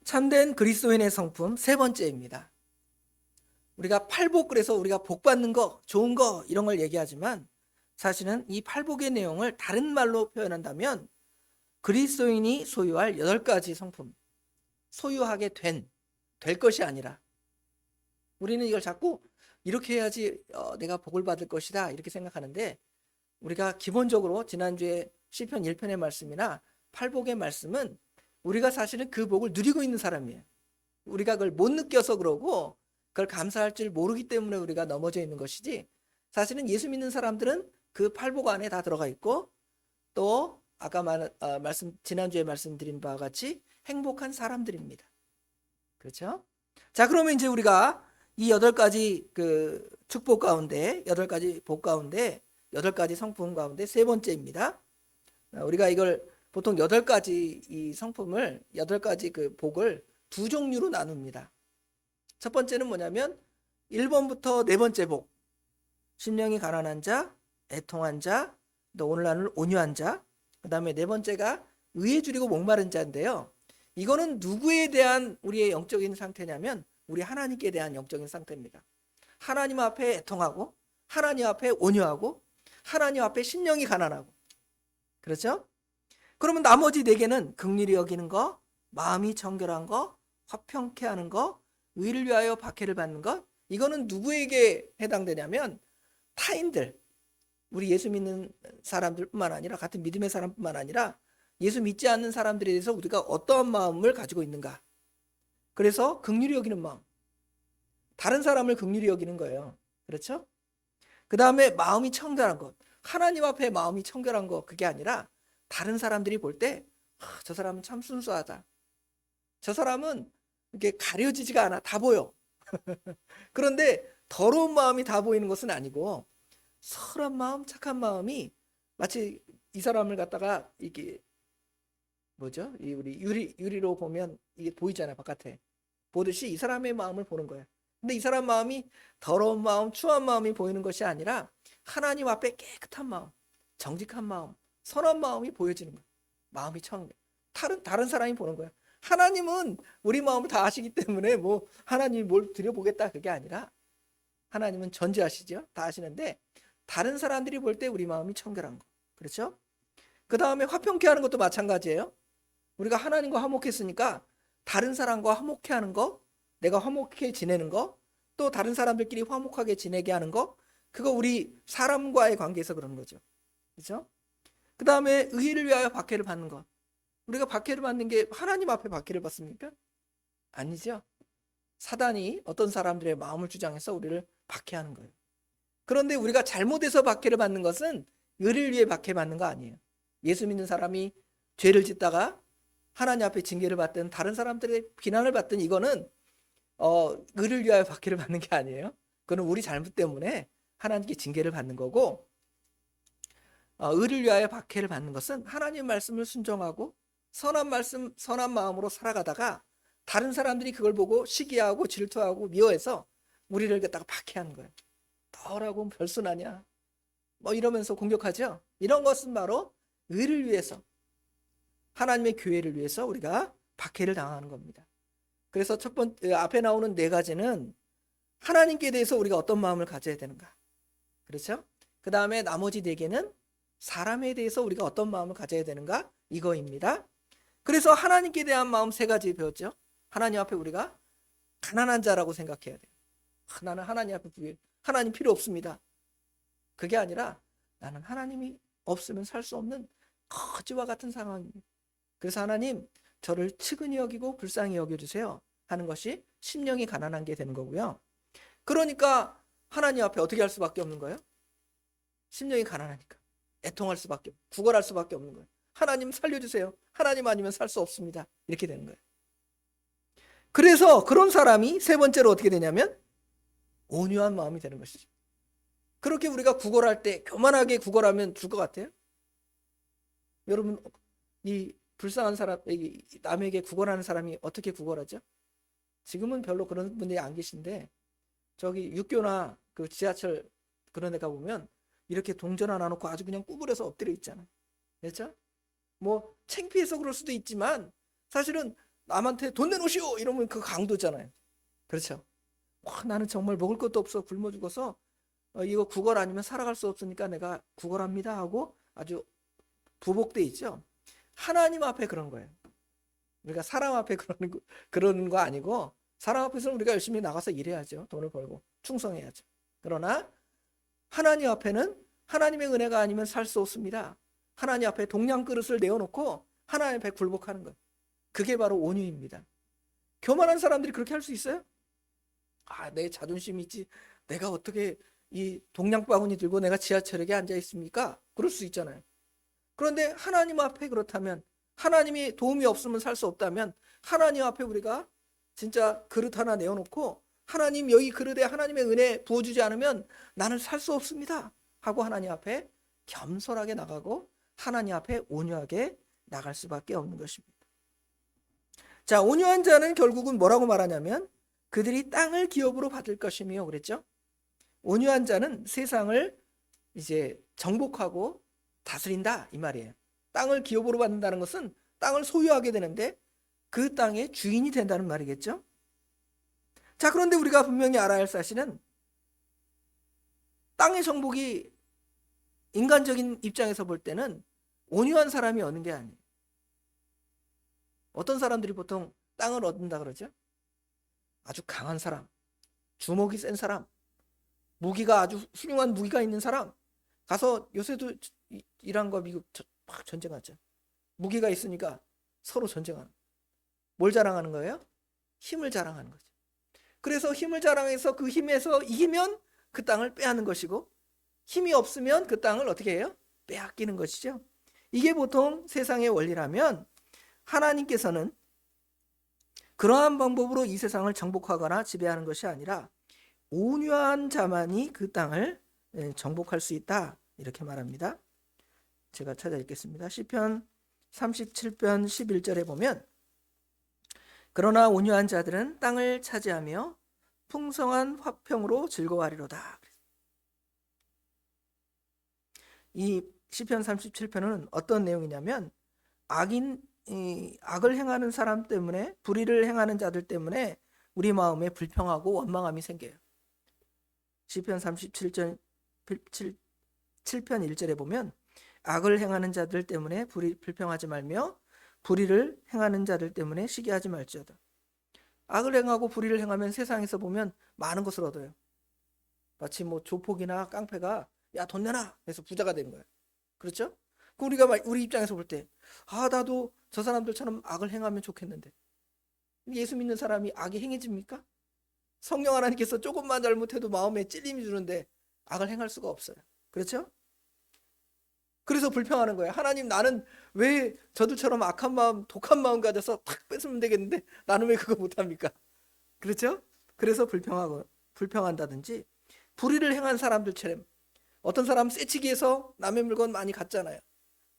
참된 그리스도인의 성품 세 번째입니다. 우리가 팔복, 그래서 우리가 복 받는 거, 좋은 거 이런 걸 얘기하지만 사실은 이 팔복의 내용을 다른 말로 표현한다면 그리스도인이 소유할 8가지 성품, 소유하게 될 것이 아니라, 우리는 이걸 자꾸 이렇게 해야지 내가 복을 받을 것이다 이렇게 생각하는데, 우리가 기본적으로 지난주에 시편 1편의 말씀이나 팔복의 말씀은 우리가 사실은 그 복을 누리고 있는 사람이에요. 우리가 그걸 못 느껴서 그러고 그걸 감사할 줄 모르기 때문에 우리가 넘어져 있는 것이지, 사실은 예수 믿는 사람들은 그 팔복 안에 다 들어가 있고, 또 아까 지난주에 말씀드린 바와 같이 행복한 사람들입니다. 그렇죠? 자, 그러면 이제 우리가 이 8가지 그 축복 가운데, 8가지 복 가운데, 8가지 성품 가운데 세 번째입니다. 우리가 이걸 보통 8가지 이 성품을, 8가지 그 복을 두 종류로 나눕니다. 첫 번째는 뭐냐면 1번부터 네 번째 복, 심령이 가난한 자, 애통한 자, 또 오늘날은 온유한 자, 그 다음에 네 번째가 의에 줄이고 목마른 자인데요, 이거는 누구에 대한 우리의 영적인 상태냐면 우리 하나님께 대한 영적인 상태입니다. 하나님 앞에 애통하고, 하나님 앞에 온유하고, 하나님 앞에 심령이 가난하고. 그렇죠? 그러면 나머지 4개는 긍휼히 여기는 거, 마음이 정결한 거, 화평케 하는 거, 의를 위하여 박해를 받는 것. 이거는 누구에게 해당되냐면 타인들, 우리 예수 믿는 사람들뿐만 아니라, 같은 믿음의 사람뿐만 아니라 예수 믿지 않는 사람들에 대해서 우리가 어떠한 마음을 가지고 있는가. 그래서 긍휼히 여기는 마음, 다른 사람을 긍휼히 여기는 거예요. 그렇죠? 그 다음에 마음이 청결한 것, 하나님 앞에 마음이 청결한 것, 그게 아니라 다른 사람들이 볼 때 저 사람은 참 순수하다, 저 사람은 이렇게 가려지지가 않아, 다 보여. 그런데 더러운 마음이 다 보이는 것은 아니고, 선한 마음, 착한 마음이, 마치 이 사람을 갖다가 이게 뭐죠? 이 우리 유리로 보면 이게 보이잖아요, 바깥에. 보듯이 이 사람의 마음을 보는 거예요. 근데 이 사람 마음이 더러운 마음, 추한 마음이 보이는 것이 아니라 하나님 앞에 깨끗한 마음, 정직한 마음, 선한 마음이 보여지는 거예요. 마음이 다른 사람이 보는 거예요. 하나님은 우리 마음을 다 아시기 때문에 뭐 하나님이 뭘 드려보겠다 그게 아니라, 하나님은 전지하시죠. 다 아시는데 다른 사람들이 볼 때 우리 마음이 청결한 거. 그렇죠? 그 다음에 화평케 하는 것도 마찬가지예요. 우리가 하나님과 화목했으니까 다른 사람과 화목케 하는 거, 내가 화목해 지내는 거, 또 다른 사람들끼리 화목하게 지내게 하는 거, 그거 우리 사람과의 관계에서 그런 거죠. 그렇죠? 그 다음에 의를 위하여 박해를 받는 것. 우리가 박해를 받는 게 하나님 앞에 박해를 받습니까? 아니죠. 사단이 어떤 사람들의 마음을 주장해서 우리를 박해하는 거예요. 그런데 우리가 잘못해서 박해를 받는 것은 의를 위해 박해받는 거 아니에요. 예수 믿는 사람이 죄를 짓다가 하나님 앞에 징계를 받든 다른 사람들의 비난을 받든, 이거는 의를 위하여 박해를 받는 게 아니에요. 그건 우리 잘못 때문에 하나님께 징계를 받는 거고, 의를 위하여 박해를 받는 것은 하나님 말씀을 순종하고 선한 말씀, 선한 마음으로 살아가다가 다른 사람들이 그걸 보고 시기하고 질투하고 미워해서 우리를 갖다가 박해하는 거예요. 너라고 별순하냐, 뭐 이러면서 공격하죠. 이런 것은 바로 의를 위해서, 하나님의 교회를 위해서 우리가 박해를 당하는 겁니다. 그래서 첫 번째 앞에 나오는 4가지는 하나님께 대해서 우리가 어떤 마음을 가져야 되는가. 그렇죠? 그 다음에 나머지 4개는 사람에 대해서 우리가 어떤 마음을 가져야 되는가, 이거입니다. 그래서 하나님께 대한 마음 3가지 배웠죠. 하나님 앞에 우리가 가난한 자라고 생각해야 돼요. 나는 하나님 앞에 하나님 필요 없습니다. 그게 아니라 나는 하나님이 없으면 살 수 없는 거지와 같은 상황입니다. 그래서 하나님, 저를 측은히 여기고 불쌍히 여겨주세요 하는 것이 심령이 가난한 게 되는 거고요. 그러니까 하나님 앞에 어떻게 할 수밖에 없는 거예요? 심령이 가난하니까 애통할 수밖에, 구걸할 수밖에 없는 거예요. 하나님 살려주세요. 하나님 아니면 살 수 없습니다. 이렇게 되는 거예요. 그래서 그런 사람이 세 번째로 어떻게 되냐면 온유한 마음이 되는 것이죠. 그렇게 우리가 구걸할 때 교만하게 구걸하면 줄 것 같아요? 여러분, 이 불쌍한 사람, 남에게 구걸하는 사람이 어떻게 구걸하죠? 지금은 별로 그런 분들이 안 계신데, 저기 육교나 그 지하철 그런 데 가보면 이렇게 동전 하나 놓고 아주 그냥 구부려서 엎드려 있잖아요. 그렇죠? 뭐 창피해서 그럴 수도 있지만 사실은 남한테 돈 내놓으시오 이러면 그 강도잖아요. 그렇죠? 와, 나는 정말 먹을 것도 없어 굶어 죽어서 이거 구걸 아니면 살아갈 수 없으니까 내가 구걸합니다 하고 아주 부복돼 있죠. 하나님 앞에 그런 거예요. 우리가 사람 앞에 그러는 거 아니고, 사람 앞에서는 우리가 열심히 나가서 일해야죠. 돈을 벌고 충성해야죠. 그러나 하나님 앞에는 하나님의 은혜가 아니면 살 수 없습니다. 하나님 앞에 동양 그릇을 내어놓고 하나님 앞에 굴복하는 것, 그게 바로 온유입니다. 교만한 사람들이 그렇게 할 수 있어요? 내 자존심이 있지, 내가 어떻게 이 동양 바구니 들고 내가 지하철역에 앉아 있습니까? 그럴 수 있잖아요. 그런데 하나님 앞에 그렇다면, 하나님이 도움이 없으면 살 수 없다면, 하나님 앞에 우리가 진짜 그릇 하나 내어놓고, 하나님 여기 그릇에 하나님의 은혜 부어주지 않으면 나는 살 수 없습니다 하고 하나님 앞에 겸손하게 나가고 하나님 앞에 온유하게 나갈 수밖에 없는 것입니다. 자, 온유한 자는 결국은 뭐라고 말하냐면 그들이 땅을 기업으로 받을 것이며 그랬죠. 온유한 자는 세상을 이제 정복하고 다스린다 이 말이에요. 땅을 기업으로 받는다는 것은 땅을 소유하게 되는데 그 땅의 주인이 된다는 말이겠죠. 자, 그런데 우리가 분명히 알아야 할 사실은 땅의 정복이 인간적인 입장에서 볼 때는 온유한 사람이 얻는 게 아니에요. 어떤 사람들이 보통 땅을 얻는다 그러죠? 아주 강한 사람, 주먹이 센 사람, 무기가 아주 훌륭한 무기가 있는 사람, 가서 요새도 이란과 미국 막 전쟁하죠. 무기가 있으니까 서로 전쟁하는. 뭘 자랑하는 거예요? 힘을 자랑하는 거죠. 그래서 힘을 자랑해서 그 힘에서 이기면 그 땅을 빼앗는 것이고, 힘이 없으면 그 땅을 어떻게 해요? 빼앗기는 것이죠. 이게 보통 세상의 원리라면 하나님께서는 그러한 방법으로 이 세상을 정복하거나 지배하는 것이 아니라 온유한 자만이 그 땅을 정복할 수 있다 이렇게 말합니다. 제가 찾아 읽겠습니다. 시편 37편 11절에 보면 그러나 온유한 자들은 땅을 차지하며 풍성한 화평으로 즐거워하리로다. 이 시편 37편은 어떤 내용이냐면 악을 행하는 사람 때문에, 불의를 행하는 자들 때문에 우리 마음에 불평하고 원망함이 생겨요. 시편 37편 1절에 보면 악을 행하는 자들 때문에 불평하지 말며 불의를 행하는 자들 때문에 시기하지 말지어다. 악을 행하고 불의를 행하면 세상에서 보면 많은 것을 얻어요. 마치 뭐 조폭이나 깡패가 야 돈 내놔 해서 부자가 되는 거예요. 그렇죠? 우리가 우리 입장에서 볼 때 나도 저 사람들처럼 악을 행하면 좋겠는데, 예수 믿는 사람이 악이 행해집니까? 성령 하나님께서 조금만 잘못해도 마음에 찔림이 주는데 악을 행할 수가 없어요. 그렇죠? 그래서 불평하는 거예요. 하나님, 나는 왜 저들처럼 악한 마음, 독한 마음 가져서 탁 뺏으면 되겠는데 나는 왜 그거 못합니까? 그렇죠? 그래서 불평한다든지, 불의를 행한 사람들처럼, 어떤 사람 쇠치기해서 남의 물건 많이 갖잖아요.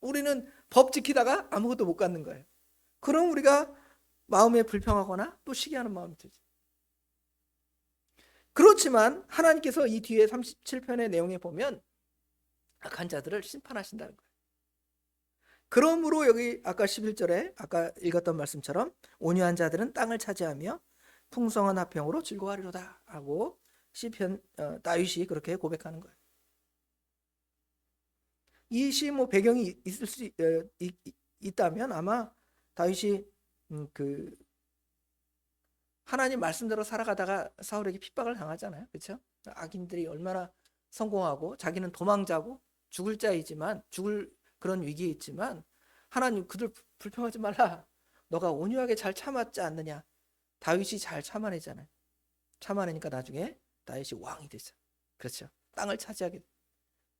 우리는 법 지키다가 아무것도 못 갖는 거예요. 그럼 우리가 마음에 불평하거나 또 시기하는 마음이 들죠. 그렇지만 하나님께서 이 뒤에 37편의 내용에 보면 악한 자들을 심판하신다는 거예요. 그러므로 여기 아까 11절에 아까 읽었던 말씀처럼 온유한 자들은 땅을 차지하며 풍성한 화평으로 즐거워하리로다 하고 시편 다윗이 그렇게 고백하는 거예요. 이 시 뭐 배경이 있을 수 있다면 아마 다윗이 그 하나님 말씀대로 살아가다가 사울에게 핍박을 당하잖아요. 그렇죠? 악인들이 얼마나 성공하고 자기는 도망자고 죽을 자이지만, 죽을 그런 위기에 있지만 하나님 그들 불평하지 말라, 너가 온유하게 잘 참았지 않느냐. 다윗이 잘 참아내잖아요. 참아내니까 나중에 다윗이 왕이 됐어요. 그렇죠? 땅을 차지하게 돼요.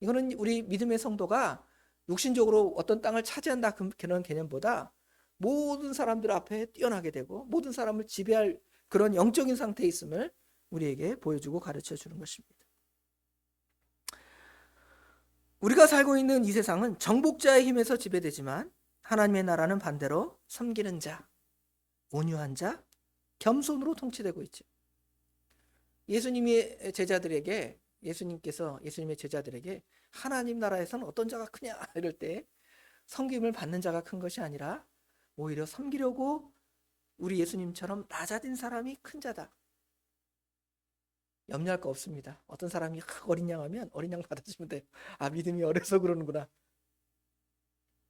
이거는 우리 믿음의 성도가 육신적으로 어떤 땅을 차지한다 그런 개념보다 모든 사람들 앞에 뛰어나게 되고 모든 사람을 지배할 그런 영적인 상태에 있음을 우리에게 보여주고 가르쳐 주는 것입니다. 우리가 살고 있는 이 세상은 정복자의 힘에서 지배되지만 하나님의 나라는 반대로 섬기는 자, 온유한 자, 겸손으로 통치되고 있죠. 예수님의 제자들에게 하나님 나라에서는 어떤 자가 크냐 이럴 때 섬김을 받는 자가 큰 것이 아니라 오히려 섬기려고 우리 예수님처럼 낮아진 사람이 큰 자다. 염려할 거 없습니다. 어떤 사람이 어린 양 하면 어린 양 받아주면 돼요. 아, 믿음이 어려서 그러는구나.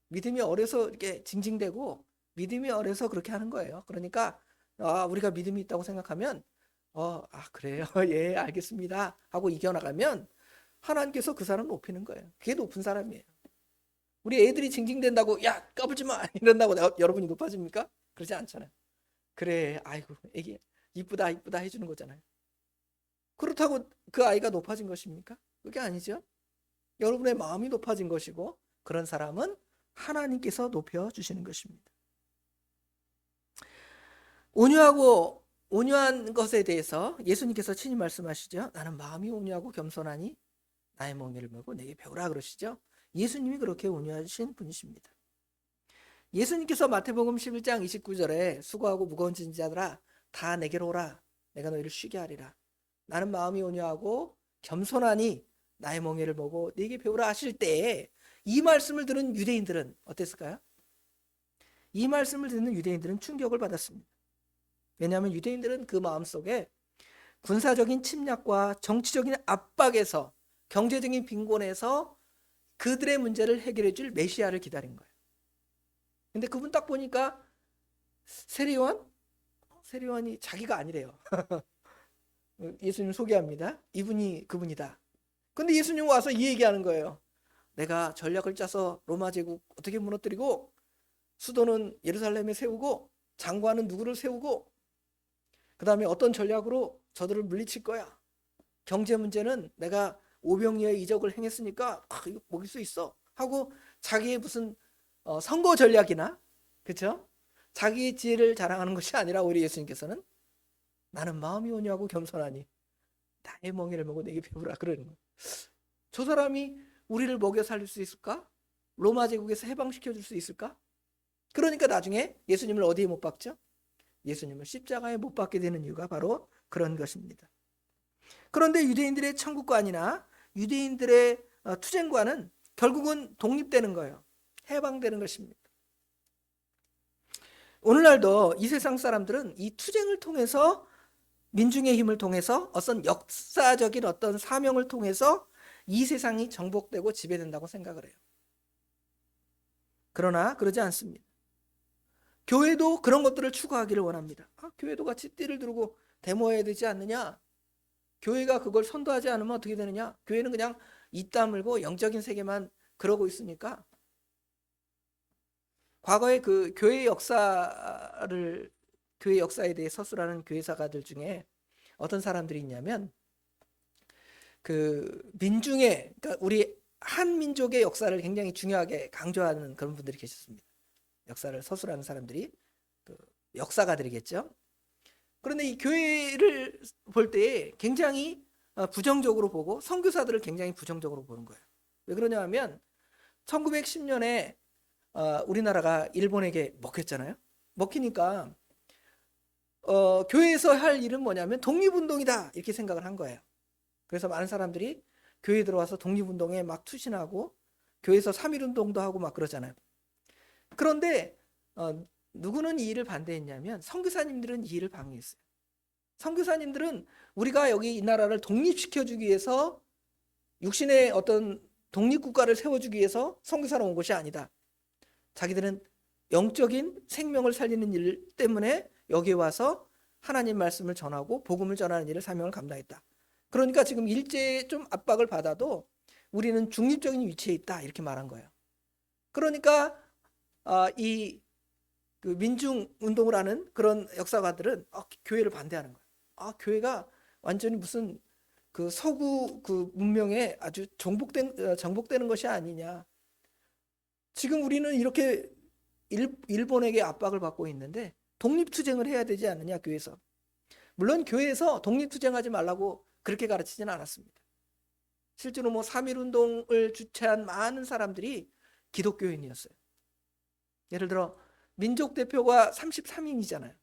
믿음이 어려서 이렇게 징징대고 믿음이 어려서 그렇게 하는 거예요. 그러니까 우리가 믿음이 있다고 생각하면 그래요. 예, 알겠습니다. 하고 이겨나가면 하나님께서 그 사람 높이는 거예요. 그게 높은 사람이에요. 우리 애들이 징징댄다고 야 까불지 마 이런다고 여러분이 높아집니까? 그러지 않잖아요. 그래, 아이고 애기 이쁘다 이쁘다 해주는 거잖아요. 그렇다고 그 아이가 높아진 것입니까? 그게 아니죠. 여러분의 마음이 높아진 것이고 그런 사람은 하나님께서 높여주시는 것입니다. 온유한 것에 대해서 예수님께서 친히 말씀하시죠. 나는 마음이 온유하고 겸손하니 나의 멍에를 메고 내게 배우라 그러시죠. 예수님이 그렇게 온유하신 분이십니다. 예수님께서 마태복음 11장 29절에 수고하고 무거운 짐진 자들아 다 내게로 오라 내가 너희를 쉬게 하리라. 나는 마음이 온유하고 겸손하니 나의 멍에를 메고 내게 배우라 하실 때에 이 말씀을 들은 유대인들은 어땠을까요? 이 말씀을 듣는 유대인들은 충격을 받았습니다. 왜냐하면 유대인들은 그 마음속에 군사적인 침략과 정치적인 압박에서 경제적인 빈곤에서 그들의 문제를 해결해 줄 메시아를 기다린 거예요. 근데 그분 딱 보니까 세례요한이 자기가 아니래요. 예수님 소개합니다. 이분이 그분이다. 근데 예수님 와서 이 얘기하는 거예요. 내가 전략을 짜서 로마 제국 어떻게 무너뜨리고 수도는 예루살렘에 세우고 장관은 누구를 세우고 그 다음에 어떤 전략으로 저들을 물리칠 거야. 경제 문제는 내가 오병이어의 이적을 행했으니까 이거 먹일 수 있어 하고 자기의 무슨 선거 전략이나 그렇죠? 자기의 지혜를 자랑하는 것이 아니라 오히려 예수님께서는 나는 마음이 온유하고 겸손하니 나의 멍에를 메고 내게 배우라 그러는 거예요. 저 사람이 우리를 먹여 살릴 수 있을까? 로마 제국에서 해방시켜 줄 수 있을까? 그러니까 나중에 예수님을 어디에 못 박죠? 예수님을 십자가에 못 박게 되는 이유가 바로 그런 것입니다. 그런데 유대인들의 천국관이나 유대인들의 투쟁관은 결국은 독립되는 거예요. 해방되는 것입니다. 오늘날도 이 세상 사람들은 이 투쟁을 통해서 민중의 힘을 통해서 어떤 역사적인 어떤 사명을 통해서 이 세상이 정복되고 지배된다고 생각을 해요. 그러나 그러지 않습니다. 교회도 그런 것들을 추구하기를 원합니다. 교회도 같이 띠를 두르고 데모해야 되지 않느냐? 교회가 그걸 선도하지 않으면 어떻게 되느냐? 교회는 그냥 입 다물고 영적인 세계만 그러고 있으니까. 과거에 그 교회 역사에 대해 서술하는 교회사가들 중에 어떤 사람들이 있냐면 그 민중의 그러니까 우리 한 민족의 역사를 굉장히 중요하게 강조하는 그런 분들이 계셨습니다. 역사를 서술하는 사람들이 그 역사가들이겠죠. 그런데 이 교회를 볼 때 굉장히 부정적으로 보고 선교사들을 굉장히 부정적으로 보는 거예요. 왜 그러냐 하면 1910년에 우리나라가 일본에게 먹혔잖아요. 먹히니까 교회에서 할 일은 뭐냐면 독립운동이다 이렇게 생각을 한 거예요. 그래서 많은 사람들이 교회에 들어와서 독립운동에 막 투신하고 교회에서 3.1운동도 하고 막 그러잖아요. 그런데 누구는 이 일을 반대했냐면 선교사님들은 이 일을 방해했어요. 선교사님들은 우리가 여기 이 나라를 독립시켜주기 위해서 육신의 어떤 독립국가를 세워주기 위해서 선교사로 온 것이 아니다. 자기들은 영적인 생명을 살리는 일 때문에 여기에 와서 하나님 말씀을 전하고 복음을 전하는 일을 사명을 감당했다. 그러니까 지금 일제에 좀 압박을 받아도 우리는 중립적인 위치에 있다 이렇게 말한 거예요. 그러니까 이 그 민중 운동을 하는 그런 역사가들은 교회를 반대하는 거예요. 교회가 완전히 무슨 그 서구 그 문명에 아주 정복되는 것이 아니냐. 지금 우리는 이렇게 일본에게 압박을 받고 있는데 독립투쟁을 해야 되지 않느냐 교회에서. 물론 교회에서 독립투쟁하지 말라고 그렇게 가르치지는 않았습니다. 실제로 3.1운동을 주최한 많은 사람들이 기독교인이었어요. 예를 들어 민족 대표가 33인이잖아요.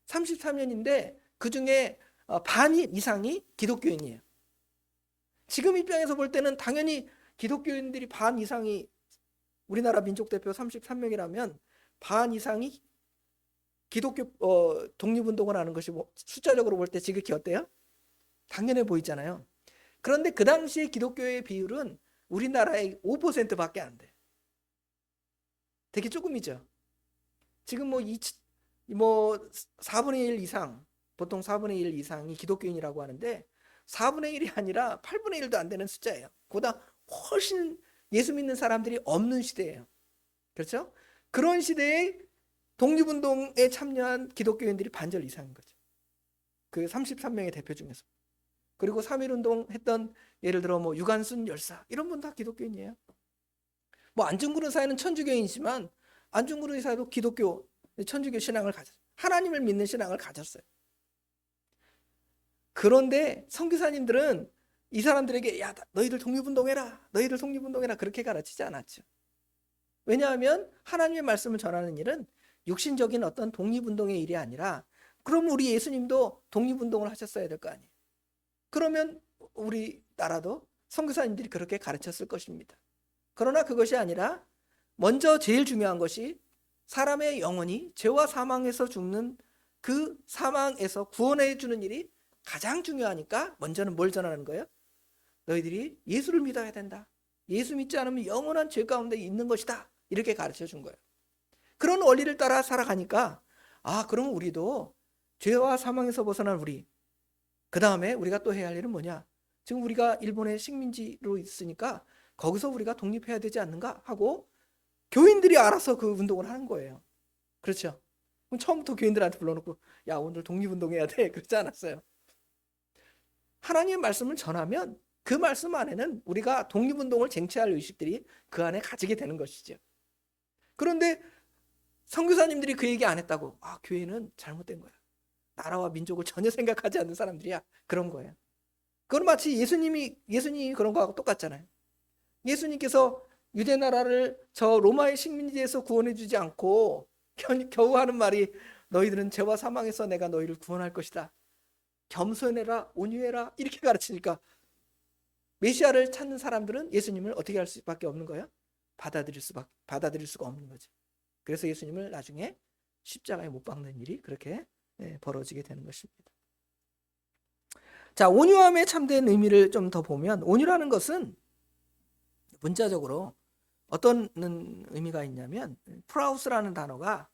33년인데 그중에 반 이상이 기독교인이에요. 지금 입장에서 볼 때는 당연히 기독교인들이 반 이상이 우리나라 민족 대표 33명이라면 반 이상이 기독교 독립운동을 하는 것이 뭐 숫자적으로 볼 때 지극히 어때요? 당연해 보이잖아요. 그런데 그 당시에 기독교의 비율은 우리나라의 5%밖에 안 돼. 되게 조금이죠. 지금 뭐 4분의 1 이상, 보통 4분의 1 이상이 기독교인이라고 하는데 4분의 1이 아니라 8분의 1도 안 되는 숫자예요. 보다 훨씬 예수 믿는 사람들이 없는 시대예요. 그렇죠? 그런 시대에 독립운동에 참여한 기독교인들이 반절 이상인 거죠. 그 33명의 대표 중에서. 그리고 3.1운동 했던 예를 들어 뭐 유관순 열사 이런 분 다 기독교인이에요. 뭐 안중근 의사는 천주교인이지만 안중근 의사도 기독교 천주교 신앙을 가졌어요. 하나님을 믿는 신앙을 가졌어요. 그런데 선교사님들은 이 사람들에게 야 너희들 독립운동해라, 너희들 독립운동해라 그렇게 가르치지 않았죠. 왜냐하면 하나님의 말씀을 전하는 일은 육신적인 어떤 독립운동의 일이 아니라 그럼 우리 예수님도 독립운동을 하셨어야 될 거 아니에요. 그러면 우리나라도 선교사님들이 그렇게 가르쳤을 것입니다. 그러나 그것이 아니라 먼저 제일 중요한 것이 사람의 영혼이 죄와 사망에서 죽는 그 사망에서 구원해 주는 일이 가장 중요하니까 먼저는 뭘 전하는 거예요? 너희들이 예수를 믿어야 된다. 예수 믿지 않으면 영원한 죄 가운데 있는 것이다. 이렇게 가르쳐 준 거예요. 그런 원리를 따라 살아가니까 그럼 우리도 죄와 사망에서 벗어난 우리 그 다음에 우리가 또 해야 할 일은 뭐냐? 지금 우리가 일본의 식민지로 있으니까 거기서 우리가 독립해야 되지 않는가 하고 교인들이 알아서 그 운동을 하는 거예요. 그렇죠? 그럼 처음부터 교인들한테 불러놓고 야 오늘 독립운동해야 돼 그러지 않았어요. 하나님의 말씀을 전하면 그 말씀 안에는 우리가 독립운동을 쟁취할 의식들이 그 안에 가지게 되는 것이죠. 그런데 선교사님들이 그 얘기 안 했다고 교회는 잘못된 거야. 나라와 민족을 전혀 생각하지 않는 사람들이야. 그런 거예요. 그건 마치 예수님이 그런 거하고 똑같잖아요. 예수님께서 유대 나라를 저 로마의 식민지에서 구원해 주지 않고 겨우 하는 말이 너희들은 죄와 사망에서 내가 너희를 구원할 것이다. 겸손해라, 온유해라 이렇게 가르치니까 메시아를 찾는 사람들은 예수님을 어떻게 할 수밖에 없는 거예요? 받아들일 수가 없는 거죠. 그래서 예수님을 나중에 십자가에 못 박는 일이 그렇게 벌어지게 되는 것입니다. 자, 온유함에 참된 의미를 좀 더 보면 온유라는 것은 문자적으로 어떤 의미가 있냐면 프라우스라는 단어가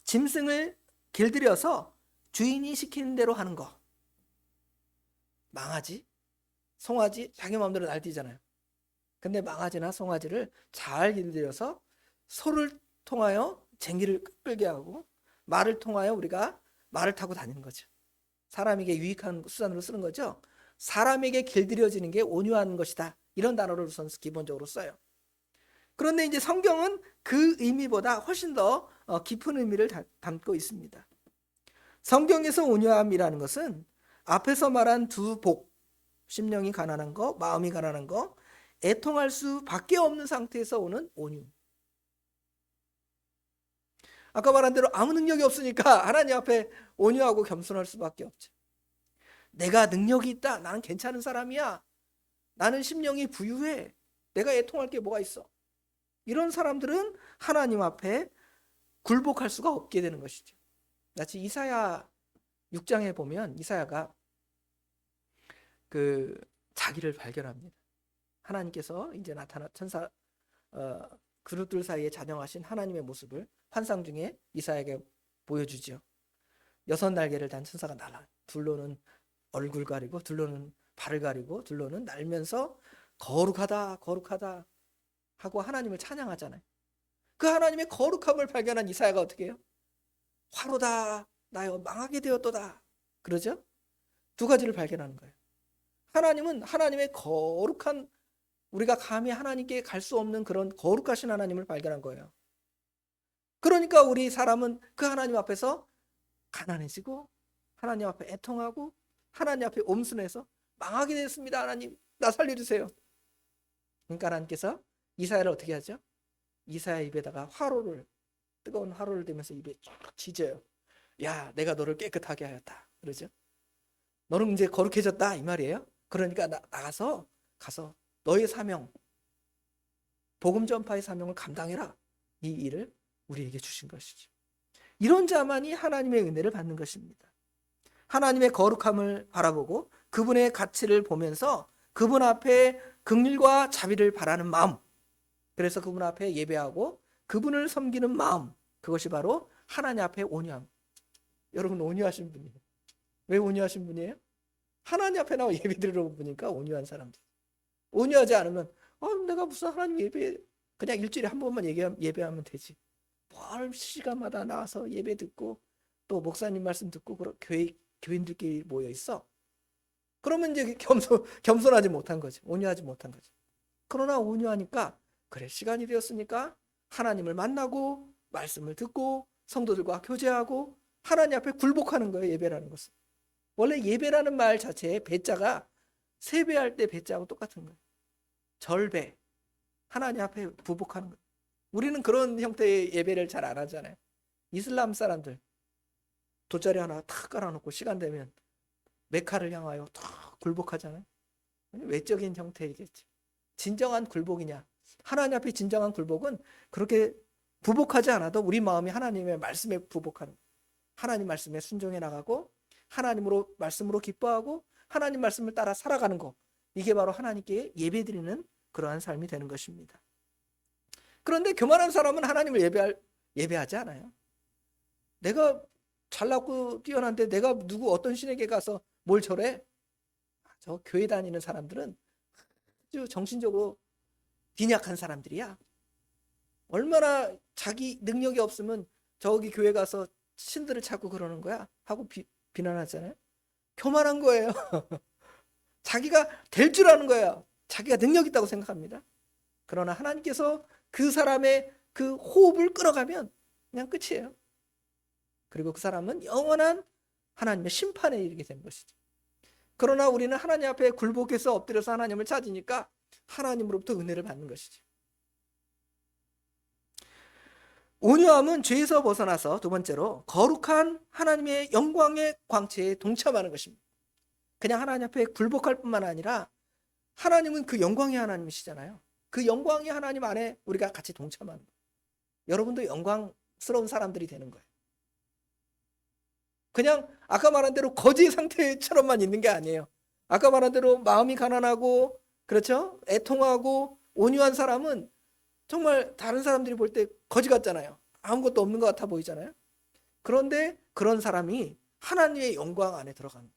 짐승을 길들여서 주인이 시키는 대로 하는 거. 망아지, 송아지 자기 마음대로 날뛰잖아요. 근데 망아지나 송아지를 잘 길들여서 소를 통하여 쟁기를 끌게 하고 말을 통하여 우리가 말을 타고 다니는 거죠. 사람에게 유익한 수단으로 쓰는 거죠. 사람에게 길들여지는 게 온유한 것이다. 이런 단어를 우선 기본적으로 써요. 그런데 이제 성경은 그 의미보다 훨씬 더 깊은 의미를 담고 있습니다. 성경에서 온유함이라는 것은 앞에서 말한 두 복, 심령이 가난한 거, 마음이 가난한 거, 애통할 수밖에 없는 상태에서 오는 온유. 아까 말한 대로 아무 능력이 없으니까 하나님 앞에 온유하고 겸손할 수밖에 없죠. 내가 능력이 있다. 나는 괜찮은 사람이야. 나는 심령이 부유해. 내가 애통할 게 뭐가 있어. 이런 사람들은 하나님 앞에 굴복할 수가 없게 되는 것이죠. 마치 이사야 6장에 보면 이사야가 그 자기를 발견합니다. 하나님께서 이제 나타나 천사 그룹들 사이에 자정하신 하나님의 모습을 환상 중에 이사야에게 보여주죠. 6날개를 단 천사가 날아 둘로는 얼굴 가리고 둘로는 발을 가리고 둘로는 날면서 거룩하다 거룩하다 하고 하나님을 찬양하잖아요. 그 하나님의 거룩함을 발견한 이사야가 어떻게 해요? 화로다 나여 망하게 되었도다 그러죠? 두 가지를 발견하는 거예요. 하나님은 하나님의 거룩한 우리가 감히 하나님께 갈 수 없는 그런 거룩하신 하나님을 발견한 거예요. 그러니까 우리 사람은 그 하나님 앞에서 가난해지고 하나님 앞에 애통하고 하나님 앞에 옴순해서 망하게 됐습니다. 하나님 나 살려주세요. 그러니까 하나님께서 이사야를 어떻게 하죠? 이사야 입에다가 뜨거운 화로를 대면서 입에 쫙 지져요. 야 내가 너를 깨끗하게 하였다 그러죠. 너는 이제 거룩해졌다 이 말이에요. 그러니까 가서 너의 사명 복음 전파의 사명을 감당해라. 이 일을 우리에게 주신 것이죠. 이런 자만이 하나님의 은혜를 받는 것입니다. 하나님의 거룩함을 바라보고 그분의 가치를 보면서 그분 앞에 긍휼과 자비를 바라는 마음, 그래서 그분 앞에 예배하고 그분을 섬기는 마음, 그것이 바로 하나님 앞에 온유함. 여러분 온유하신 분이에요. 왜 온유하신 분이에요? 하나님 앞에 나와 예배 드리러 보니까 온유한 사람들. 온유하지 않으면 내가 무슨 하나님 예배 그냥 일주일에 한 번만 예배하면 되지. 뭘 시간마다 나와서 예배 듣고 또 목사님 말씀 듣고 교인들끼리 모여 있어. 그러면 이제 겸손하지 못한 거지. 온유하지 못한 거지. 그러나 온유하니까 그래 시간이 되었으니까 하나님을 만나고 말씀을 듣고 성도들과 교제하고 하나님 앞에 굴복하는 거예요. 예배라는 것은. 원래 예배라는 말 자체의 배자가 세배할 때 배자하고 똑같은 거예요. 절배. 하나님 앞에 부복하는 거예요. 우리는 그런 형태의 예배를 잘 안 하잖아요. 이슬람 사람들 돗자리 하나 탁 깔아놓고 시간 되면 메카를 향하여 탁 굴복하잖아요. 외적인 형태이겠지. 진정한 굴복이냐? 하나님 앞에 진정한 굴복은 그렇게 부복하지 않아도 우리 마음이 하나님의 말씀에 부복하는, 하나님 말씀에 순종해 나가고 하나님으로 말씀으로 기뻐하고 하나님 말씀을 따라 살아가는 거, 이게 바로 하나님께 예배드리는 그러한 삶이 되는 것입니다. 그런데 교만한 사람은 하나님을 예배하지 않아요. 내가 잘났고 뛰어난데 내가 누구 어떤 신에게 가서 뭘 절해? 저 교회 다니는 사람들은 아주 정신적으로 빈약한 사람들이야. 얼마나 자기 능력이 없으면 저기 교회 가서 신들을 찾고 그러는 거야 하고 비난하잖아요. 교만한 거예요. 자기가 될 줄 아는 거예요. 자기가 능력 있다고 생각합니다. 그러나 하나님께서 그 사람의 그 호흡을 끌어가면 그냥 끝이에요. 그리고 그 사람은 영원한 하나님의 심판에 이르게 된 것이죠. 그러나 우리는 하나님 앞에 굴복해서 엎드려서 하나님을 찾으니까 하나님으로부터 은혜를 받는 것이죠. 온유함은 죄에서 벗어나서 두 번째로 거룩한 하나님의 영광의 광채에 동참하는 것입니다. 그냥 하나님 앞에 굴복할 뿐만 아니라 하나님은 그 영광의 하나님이시잖아요. 그 영광의 하나님 안에 우리가 같이 동참하는 거예요. 여러분도 영광스러운 사람들이 되는 거예요. 그냥 아까 말한 대로 거지 상태처럼만 있는 게 아니에요. 아까 말한 대로 마음이 가난하고 그렇죠? 애통하고 온유한 사람은 정말 다른 사람들이 볼 때 거지 같잖아요. 아무것도 없는 것 같아 보이잖아요. 그런데 그런 사람이 하나님의 영광 안에 들어가는 거예요.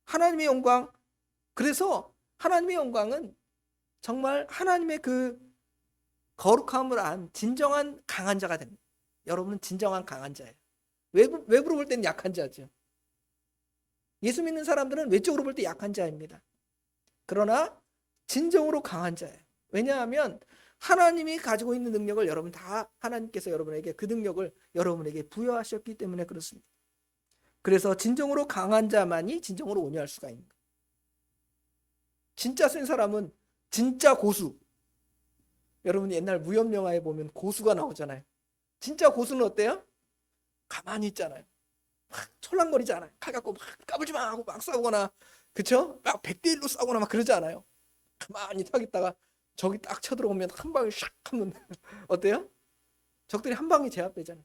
하나님의 영광. 그래서 하나님의 영광은 정말 하나님의 그 거룩함을 안 진정한 강한 자가 됩니다. 여러분은 진정한 강한 자예요. 외부로 볼 때는 약한 자죠. 예수 믿는 사람들은 외적으로 볼 때 약한 자입니다. 그러나 진정으로 강한 자예요. 왜냐하면 하나님이 가지고 있는 능력을 여러분 다 하나님께서 여러분에게 그 능력을 여러분에게 부여하셨기 때문에 그렇습니다. 그래서 진정으로 강한 자만이 진정으로 온유할 수가 있는 거예요. 진짜 센 사람은 진짜 고수. 여러분이 옛날 무협 영화에 보면 고수가 나오잖아요. 진짜 고수는 어때요? 가만히 있잖아요. 막 철랑거리지 않아요. 칼 갖고 막 까불지 마 하고 막 싸우거나, 그쵸? 막 100대 1로 싸우거나 막 그러지 않아요. 가만히 딱 있다가 적이 딱 쳐들어오면 한 방에 샥 하면 어때요? 적들이 한 방에 제압되잖아요.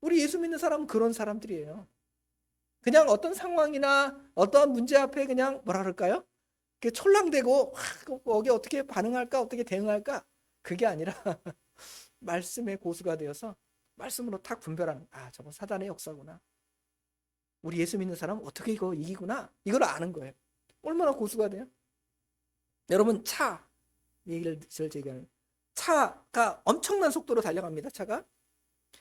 우리 예수 믿는 사람은 그런 사람들이에요. 그냥 어떤 상황이나 어떠한 문제 앞에 그냥 뭐라 그럴까요? 촐랑대고 거기 어떻게 반응할까, 어떻게 대응할까, 그게 아니라 말씀의 고수가 되어서 말씀으로 탁 분별하는, 저건 사단의 역사구나, 우리 예수 믿는 사람은 어떻게 이거 이기구나, 이걸 아는 거예요. 얼마나 고수가 돼요? 여러분 차 얘기를 제기하는, 차가 엄청난 속도로 달려갑니다. 차가.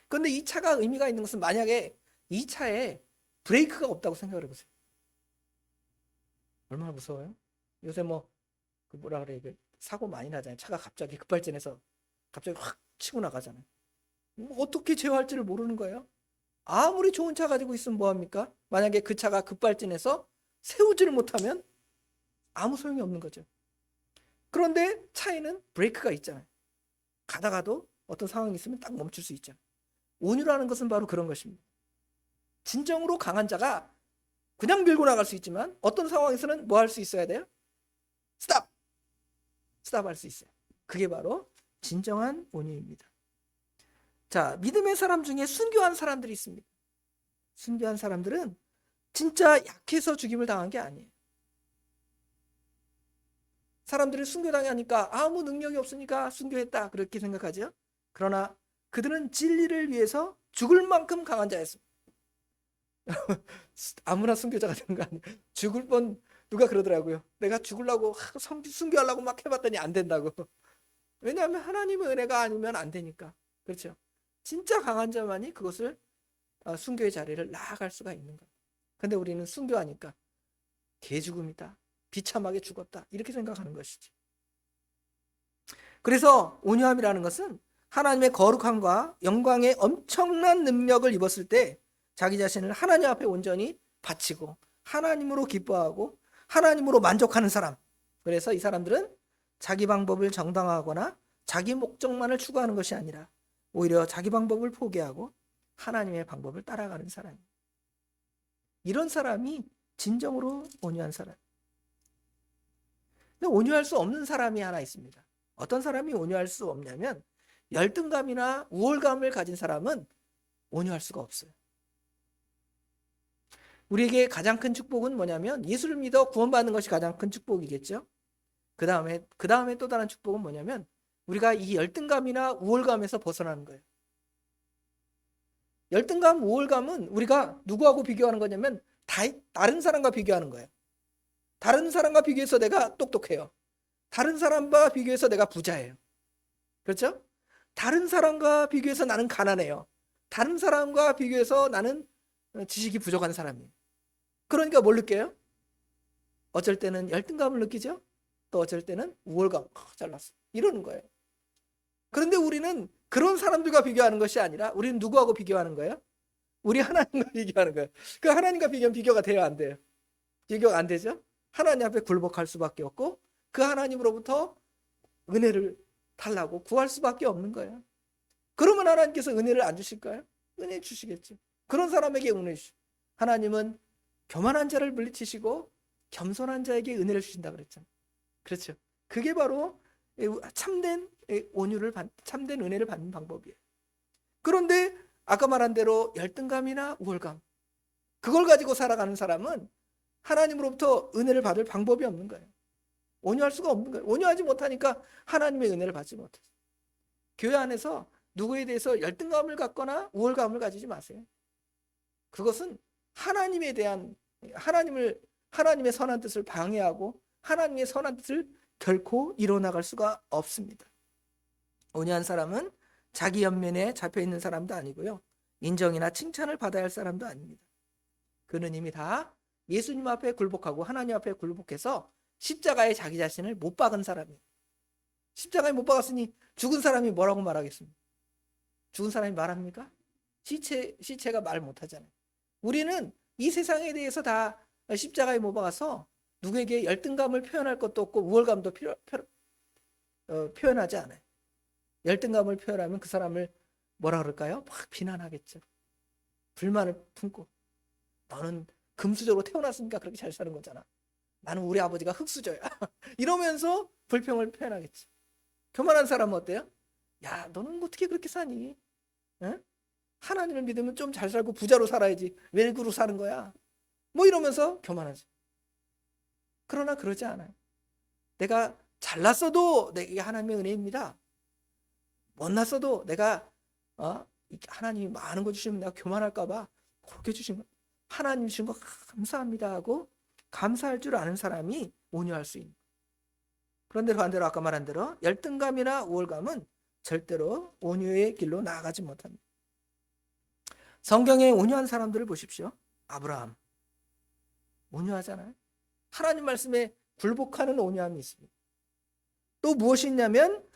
그런데 이 차가 의미가 있는 것은 만약에 이 차에 브레이크가 없다고 생각을 해보세요. 얼마나 무서워요? 요새 뭐라 그래, 사고 많이 나잖아요. 차가 갑자기 급발진해서 갑자기 확 치고 나가잖아요. 어떻게 제어할지를 모르는 거예요. 아무리 좋은 차 가지고 있으면 뭐합니까? 만약에 그 차가 급발진해서 세우지를 못하면 아무 소용이 없는 거죠. 그런데 차에는 브레이크가 있잖아요. 가다가도 어떤 상황이 있으면 딱 멈출 수 있잖아요. 온유라는 것은 바로 그런 것입니다. 진정으로 강한 자가 그냥 밀고 나갈 수 있지만 어떤 상황에서는 뭐 할 수 있어야 돼요? 스탑 할 수 있어요. 그게 바로 진정한 온유입니다. 자, 믿음의 사람 중에 순교한 사람들이 있습니다. 순교한 사람들은 진짜 약해서 죽임을 당한 게 아니에요. 사람들이 순교당하니까 아무 능력이 없으니까 순교했다 그렇게 생각하죠. 그러나 그들은 진리를 위해서 죽을 만큼 강한 자였습니다. 아무나 순교자가 되는 거 아니에요. 죽을 뻔 누가 그러더라고요. 내가 죽으려고 순교하려고 막 해봤더니 안 된다고. 왜냐하면 하나님의 은혜가 아니면 안 되니까. 그렇죠. 진짜 강한 자만이 그것을 순교의 자리를 나아갈 수가 있는 거예요. 근데 우리는 순교하니까 개죽음이다, 비참하게 죽었다 이렇게 생각하는 것이지. 그래서 온유함이라는 것은 하나님의 거룩함과 영광의 엄청난 능력을 입었을 때 자기 자신을 하나님 앞에 온전히 바치고 하나님으로 기뻐하고 하나님으로 만족하는 사람. 그래서 이 사람들은 자기 방법을 정당화하거나 자기 목적만을 추구하는 것이 아니라 오히려 자기 방법을 포기하고 하나님의 방법을 따라가는 사람이에요. 이런 사람이 진정으로 온유한 사람. 근데 온유할 수 없는 사람이 하나 있습니다. 어떤 사람이 온유할 수 없냐면 열등감이나 우월감을 가진 사람은 온유할 수가 없어요. 우리에게 가장 큰 축복은 뭐냐면 예수를 믿어 구원받는 것이 가장 큰 축복이겠죠. 그 다음에 또 다른 축복은 뭐냐면 우리가 이 열등감이나 우월감에서 벗어나는 거예요. 열등감, 우월감은 우리가 누구하고 비교하는 거냐면 다른 사람과 비교하는 거예요. 다른 사람과 비교해서 내가 똑똑해요. 다른 사람과 비교해서 내가 부자예요. 그렇죠? 다른 사람과 비교해서 나는 가난해요. 다른 사람과 비교해서 나는 지식이 부족한 사람이에요. 그러니까 뭘 느껴요? 어쩔 때는 열등감을 느끼죠. 또 어쩔 때는 우월감, 잘났어 이러는 거예요. 그런데 우리는 그런 사람들과 비교하는 것이 아니라 우리는 누구하고 비교하는 거예요? 우리 하나님과 비교하는 거예요. 그 하나님과 비교하면 비교가 돼요, 안 돼요? 비교가 안 되죠. 하나님 앞에 굴복할 수밖에 없고 그 하나님으로부터 은혜를 달라고 구할 수밖에 없는 거예요. 그러면 하나님께서 은혜를 안 주실까요? 은혜 주시겠죠. 그런 사람에게 은혜 주시고 하나님은 교만한 자를 물리치시고 겸손한 자에게 은혜를 주신다 그랬잖아요. 그렇죠. 그게 바로 참된 온유를 참된 은혜를 받는 방법이에요. 그런데 아까 말한 대로 열등감이나 우월감 그걸 가지고 살아가는 사람은 하나님으로부터 은혜를 받을 방법이 없는 거예요. 온유할 수가 없는 거예요. 온유하지 못하니까 하나님의 은혜를 받지 못해요. 교회 안에서 누구에 대해서 열등감을 갖거나 우월감을 가지지 마세요. 그것은 하나님에 대한 하나님의 선한 뜻을 방해하고 하나님의 선한 뜻을 결코 이뤄나갈 수가 없습니다. 온유한 사람은 자기 연면에 잡혀있는 사람도 아니고요. 인정이나 칭찬을 받아야 할 사람도 아닙니다. 그는 이미 다 예수님 앞에 굴복하고 하나님 앞에 굴복해서 십자가에 자기 자신을 못 박은 사람이에요. 십자가에 못 박았으니 죽은 사람이 뭐라고 말하겠습니까? 죽은 사람이 말합니까? 시체가 말 못하잖아요. 우리는 이 세상에 대해서 다 십자가에 못 박아서 누구에게 열등감을 표현할 것도 없고 우월감도 표현하지 않아요. 열등감을 표현하면 그 사람을 뭐라 그럴까요? 막 비난하겠죠. 불만을 품고 너는 금수저로 태어났으니까 그렇게 잘 사는 거잖아. 나는 우리 아버지가 흙수저야. 이러면서 불평을 표현하겠죠. 교만한 사람은 어때요? 야, 너는 어떻게 그렇게 사니? 응? 하나님을 믿으면 좀 잘 살고 부자로 살아야지. 왜 그러고 사는 거야? 뭐 이러면서 교만하죠. 그러나 그러지 않아요. 내가 잘났어도 내게 하나님의 은혜입니다. 못났어도 내가 하나님이 많은 거 주시면 내가 교만할까 봐 그렇게 주신 거. 하나님 주신 거 감사합니다 하고 감사할 줄 아는 사람이 온유할 수 있는. 그런데 반대로 아까 말한 대로 열등감이나 우월감은 절대로 온유의 길로 나아가지 못합니다. 성경에 온유한 사람들을 보십시오. 아브라함 온유하잖아요. 하나님 말씀에 굴복하는 온유함이 있습니다. 또 무엇이 있냐면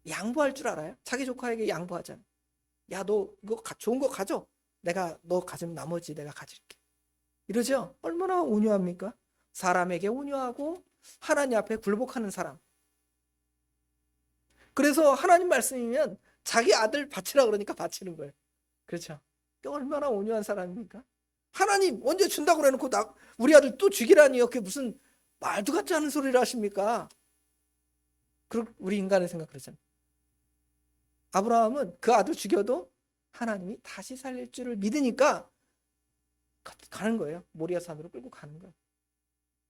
양보할 줄 알아요. 자기 조카에게 양보하잖아요. 야, 너 이거 좋은 거 가져. 너 가지면 나머지 내가 가질게. 이러죠. 얼마나 온유합니까? 사람에게 온유하고 하나님 앞에 굴복하는 사람. 그래서 하나님 말씀이면 자기 아들 바치라 그러니까 바치는 거예요. 그렇죠. 얼마나 온유한 사람입니까? 하나님 언제 준다고 그래놓고 우리 아들 또 죽이라니요. 그게 무슨 말도 같지 않은 소리를 하십니까? 우리 인간의 생각 그러잖아요. 아브라함은 그 아들 죽여도 하나님이 다시 살릴 줄을 믿으니까 가는 거예요. 모리아 산으로 끌고 가는 거예요.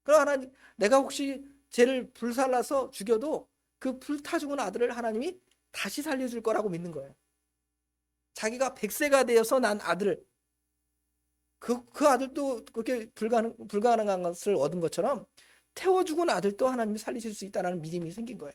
그럼 하나님, 내가 혹시 쟤를 불살라서 죽여도 그 불타 죽은 아들을 하나님이 다시 살려줄 거라고 믿는 거예요. 자기가 100세가 되어서 난 아들을, 그 아들도 그렇게 불가능한 것을 얻은 것처럼 태워 죽은 아들도 하나님이 살리실 수 있다는 믿음이 생긴 거예요.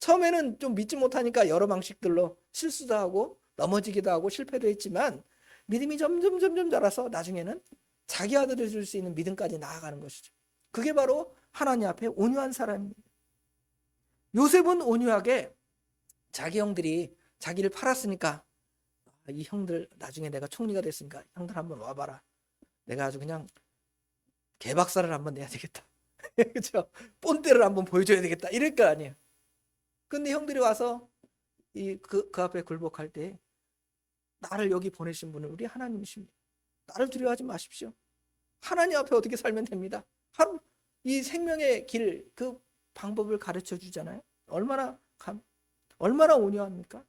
처음에는 좀 믿지 못하니까 여러 방식들로 실수도 하고 넘어지기도 하고 실패도 했지만 믿음이 점점 자라서 나중에는 자기 아들을 줄 수 있는 믿음까지 나아가는 것이죠. 그게 바로 하나님 앞에 온유한 사람입니다. 요셉은 온유하게 자기 형들이 자기를 팔았으니까, 이 형들 나중에 내가 총리가 됐으니까 형들 한번 와봐라. 내가 아주 그냥 개박살을 한번 내야 되겠다. 그렇죠? 본때를 한번 보여줘야 되겠다. 이럴 거 아니에요. 근데 형들이 와서 그 앞에 굴복할 때, 나를 여기 보내신 분은 우리 하나님이십니다. 나를 두려워하지 마십시오. 하나님 앞에 어떻게 살면 됩니다. 하루 이 생명의 길, 그 방법을 가르쳐 주잖아요. 얼마나 온유합니까?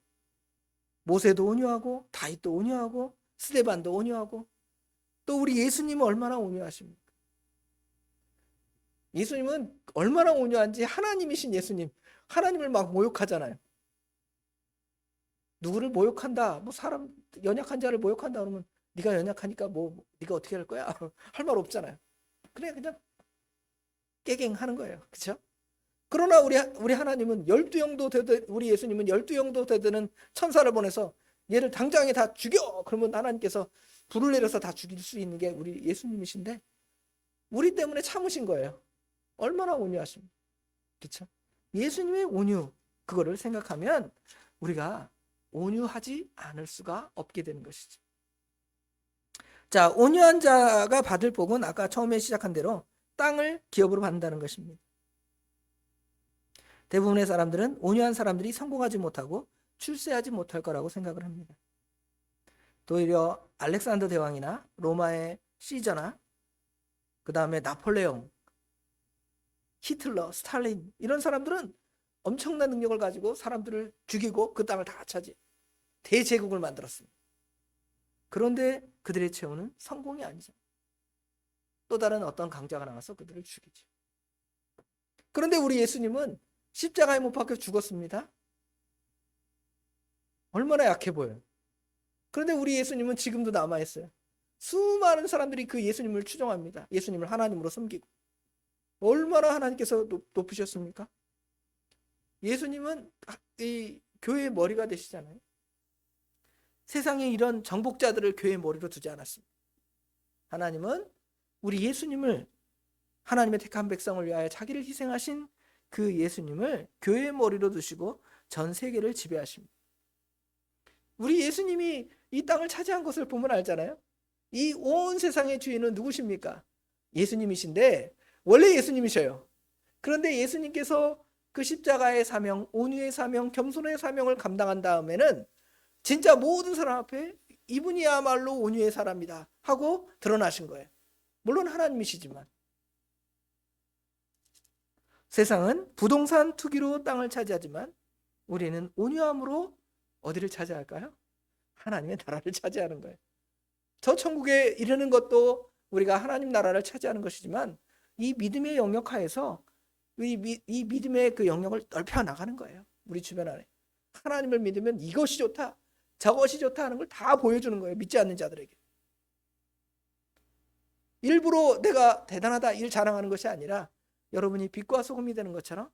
모세도 온유하고 다윗도 온유하고 스데반도 온유하고, 또 우리 예수님은 얼마나 온유하십니까? 예수님은 얼마나 온유한지, 하나님이신 예수님, 하나님을 막 모욕하잖아요. 누구를 모욕한다, 뭐 사람 연약한 자를 모욕한다 그러면 네가 연약하니까 뭐 네가 어떻게 할 거야? 할 말 없잖아요. 그냥 깨갱하는 거예요. 그렇죠? 그러나 우리 하나님은 12영도 되든, 우리 예수님은 12영도 되드는 천사를 보내서 얘를 당장에 다 죽여! 그러면 하나님께서 불을 내려서 다 죽일 수 있는 게 우리 예수님이신데, 우리 때문에 참으신 거예요. 얼마나 온유하십니까? 그렇죠? 예수님의 온유, 그거를 생각하면 우리가 온유하지 않을 수가 없게 되는 것이죠. 자, 온유한 자가 받을 복은 아까 처음에 시작한 대로 땅을 기업으로 받는다는 것입니다. 대부분의 사람들은 온유한 사람들이 성공하지 못하고 출세하지 못할 거라고 생각을 합니다. 오히려 알렉산더 대왕이나 로마의 시저나, 그 다음에 나폴레옹, 히틀러, 스탈린, 이런 사람들은 엄청난 능력을 가지고 사람들을 죽이고 그 땅을 다 차지, 대제국을 만들었습니다. 그런데 그들의 최후는 성공이 아니죠. 또 다른 어떤 강자가 나와서 그들을 죽이죠. 그런데 우리 예수님은 십자가에 못 박혀 죽었습니다. 얼마나 약해 보여요. 그런데 우리 예수님은 지금도 남아있어요. 수많은 사람들이 그 예수님을 추종합니다. 예수님을 하나님으로 섬기고. 얼마나 하나님께서 높으셨습니까? 예수님은 이 교회의 머리가 되시잖아요. 세상에 이런 정복자들을 교회의 머리로 두지 않았습니다. 하나님은 우리 예수님을, 하나님의 택한 백성을 위하여 자기를 희생하신 그 예수님을 교회의 머리로 두시고 전 세계를 지배하십니다. 우리 예수님이 이 땅을 차지한 것을 보면 알잖아요. 이 온 세상의 주인은 누구십니까? 예수님이신데, 원래 예수님이셔요. 그런데 예수님께서 그 십자가의 사명, 온유의 사명, 겸손의 사명을 감당한 다음에는 진짜 모든 사람 앞에 이분이야말로 온유의 사람이다 하고 드러나신 거예요. 물론 하나님이시지만. 세상은 부동산 투기로 땅을 차지하지만 우리는 온유함으로 어디를 차지할까요? 하나님의 나라를 차지하는 거예요. 저 천국에 이르는 것도 우리가 하나님 나라를 차지하는 것이지만, 이 믿음의 영역 하에서 이 믿음의 그 영역을 넓혀 나가는 거예요. 우리 주변 안에 하나님을 믿으면 이것이 좋다, 저것이 좋다 하는 걸 다 보여주는 거예요. 믿지 않는 자들에게. 일부러 내가 대단하다 일 자랑하는 것이 아니라, 여러분이 빛과 소금이 되는 것처럼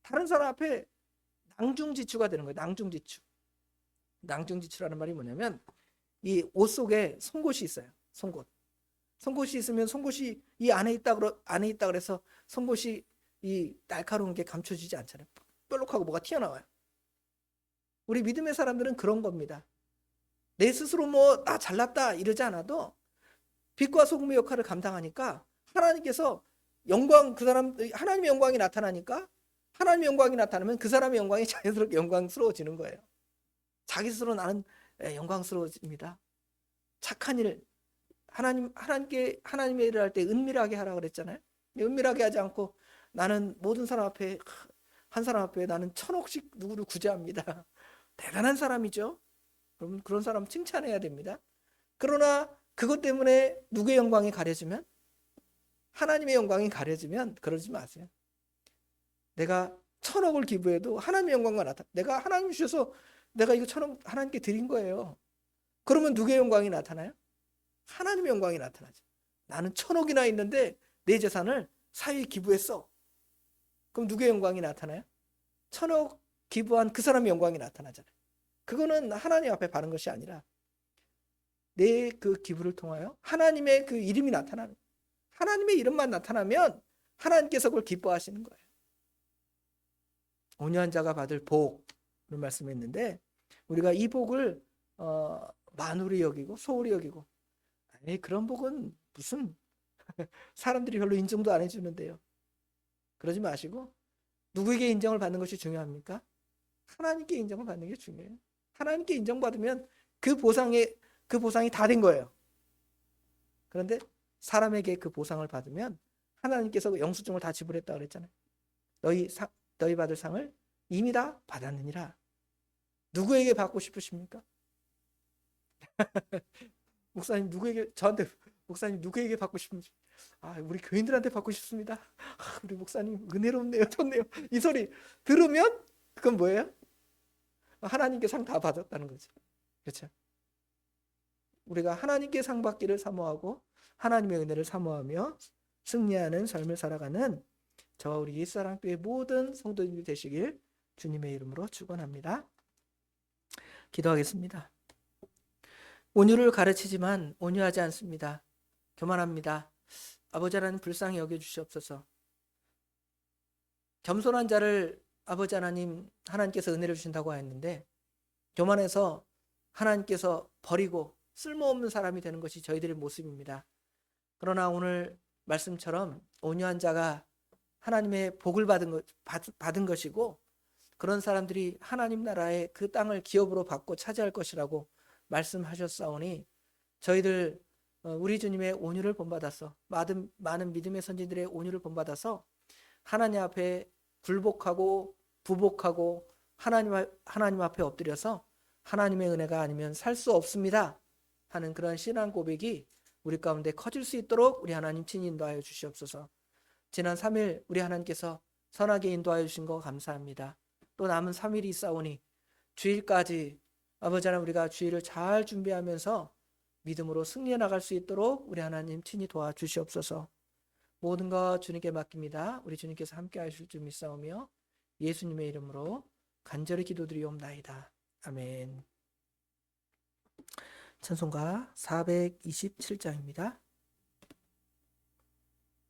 다른 사람 앞에 낭중지추가 되는 거예요. 낭중지추. 낭중지추라는 말이 뭐냐면, 이 옷 속에 송곳이 있어요. 송곳이 있으면 송곳이 이 안에 있다 그래서 송곳이 이 날카로운 게 감춰지지 않잖아요. 뾰록하고 뭐가 튀어나와요. 우리 믿음의 사람들은 그런 겁니다. 내 스스로 뭐 나 잘났다 이러지 않아도 빛과 소금의 역할을 감당하니까 하나님께서 영광, 그 사람 하나님의 영광이 나타나니까, 하나님의 영광이 나타나면 그 사람의 영광이 자연스럽게 영광스러워지는 거예요. 자기 스스로 나는 영광스러워집니다. 착한 일, 하나님의 일을 할 때 은밀하게 하라 그랬잖아요. 은밀하게 하지 않고 나는 모든 사람 앞에, 한 사람 앞에 나는 1000억씩 누구를 구제합니다. 대단한 사람이죠. 그럼 그런 사람 칭찬해야 됩니다. 그러나 그것 때문에 누구의 영광이 가려지면, 하나님의 영광이 가려지면 그러지 마세요. 내가 1,000억을 기부해도 하나님의 영광만 나타나. 내가 하나님 주셔서 내가 이거 1,000억 하나님께 드린 거예요. 그러면 누구의 영광이 나타나요? 하나님의 영광이 나타나죠. 나는 1,000억이나 있는데 내 재산을 사회에 기부했어. 그럼 누구의 영광이 나타나요? 1,000억 기부한 그 사람의 영광이 나타나잖아요. 그거는 하나님 앞에 바른 것이 아니라 내 그 기부를 통하여 하나님의 그 이름이 나타나는, 하나님의 이름만 나타나면 하나님께서 그걸 기뻐하시는 거예요. 온유한 자가 받을 복을 말씀했는데, 우리가 이 복을 만울히 여기고 소홀히 여기고, 아니 그런 복은 무슨 사람들이 별로 인정도 안 해주는데요. 그러지 마시고, 누구에게 인정을 받는 것이 중요합니까? 하나님께 인정을 받는 게 중요해요. 하나님께 인정받으면 그 보상이 다 된 거예요. 그런데 사람에게 그 보상을 받으면 하나님께서 영수증을 다 지불했다 그랬잖아요. 너희 받을 상을 이미 다 받았느니라. 누구에게 받고 싶으십니까? 목사님 누구에게 받고 싶은지. 우리 교인들한테 받고 싶습니다. 우리 목사님 은혜롭네요. 좋네요. 이 소리 들으면 그건 뭐예요? 하나님께 상 다 받았다는 거죠. 그렇죠? 우리가 하나님께 상 받기를 사모하고 하나님의 은혜를 사모하며 승리하는 삶을 살아가는 저와 우리 옛사랑교회 모든 성도님이 되시길 주님의 이름으로 축원합니다. 기도하겠습니다. 온유를 가르치지만 온유하지 않습니다. 교만합니다. 아버지 하나님 불쌍히 여겨주시옵소서. 겸손한 자를 아버지 하나님, 하나님께서 은혜를 주신다고 했는데 교만해서 하나님께서 버리고 쓸모없는 사람이 되는 것이 저희들의 모습입니다. 그러나 오늘 말씀처럼 온유한 자가 하나님의 복을 받은 것이고, 그런 사람들이 하나님 나라의 그 땅을 기업으로 받고 차지할 것이라고 말씀하셨사오니, 저희들 우리 주님의 온유를 본받아서, 많은 믿음의 선진들의 온유를 본받아서 하나님 앞에 굴복하고 부복하고 하나님 앞에 엎드려서 하나님의 은혜가 아니면 살 수 없습니다 하는 그런 신앙 고백이 우리 가운데 커질 수 있도록 우리 하나님 친히 인도하여 주시옵소서. 지난 3일 우리 하나님께서 선하게 인도하여 주신 거 감사합니다. 또 남은 3일이 있사오니 주일까지 아버지 하나님, 우리가 주일을 잘 준비하면서 믿음으로 승리해 나갈 수 있도록 우리 하나님 친히 도와주시옵소서. 모든 것 주님께 맡깁니다. 우리 주님께서 함께 하실 줄 믿사오며 예수님의 이름으로 간절히 기도드리옵나이다. 아멘. 찬송가 427장입니다.